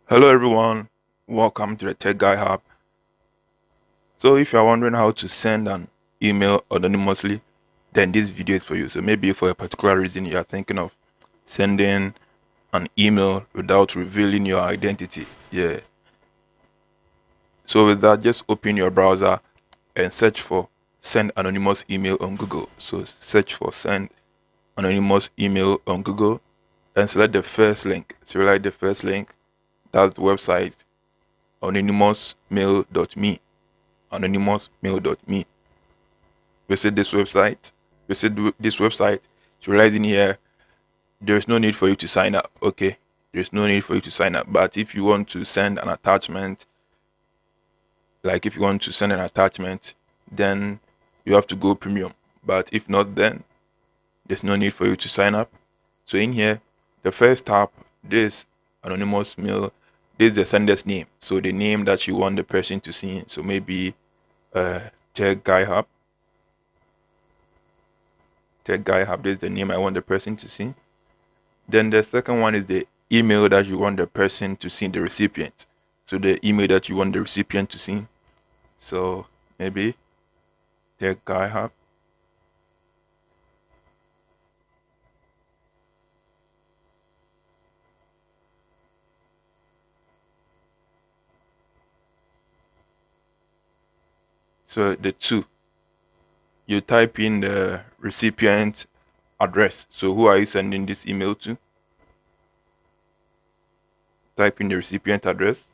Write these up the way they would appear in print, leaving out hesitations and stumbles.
Hello everyone, welcome to the Tech Guy Hub. So if you're wondering how to send an email anonymously, then this video is for you. So maybe for a particular reason you are thinking of sending an email without revealing your identity. Yeah. So with that, just open your browser and search for send anonymous email on Google. So search for send anonymous email on Google and select the first link. So select the first link. That's the website anonymousmail.me. anonymousmail.me. Visit this website. This website. To realize in here, there's no need for you to sign up. Okay, there's no need for you to sign up. But if you want to send an attachment, then you have to go premium. But if not, then there's no need for you to sign up. So in here, the first tab, this anonymous mail, this is the sender's name. So the name that you want the person to see. So maybe Tech Guy Hub. Tech Guy Hub, this is the name I want the person to see. Then the second one is the email that you want the person to see, the recipient. So the email that you want the recipient to see. So maybe Tech Guy Hub. So the two, you type in the recipient address. So who are you sending this email to? Type in the recipient address.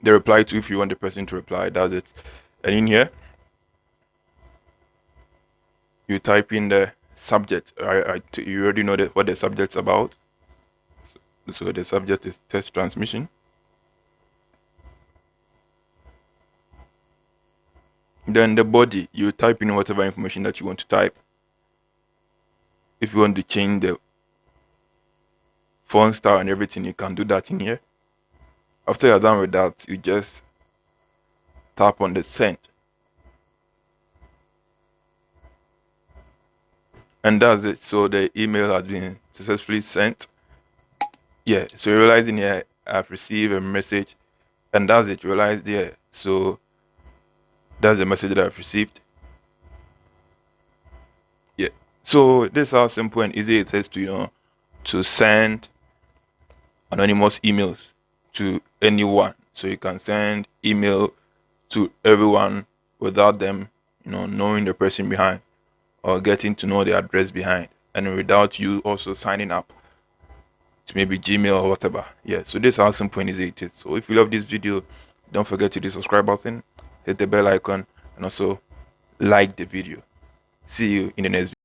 The reply to, if you want the person to reply, that's it. And in here, you type in the subject. You already know what the subject's about. So the subject is test transmission. Then the body, you type in whatever information that you want to type. If you want to change the font style and everything, you can do that in here. After you're done with that, you just tap on the send. And that's it. So the email has been successfully sent. Yeah, so you realize in here, I've received a message, and that's it. You realize there. So that's the message that I've received. Yeah. So this is how simple and easy it is to send anonymous emails to anyone. So you can send email to everyone without them, knowing the person behind or getting to know the address behind, and without you also signing up to maybe Gmail or whatever. Yeah. So this is how simple and easy it is. So if you love this video, don't forget to hit the subscribe button, hit the bell icon, and also like the video. See you in the next video.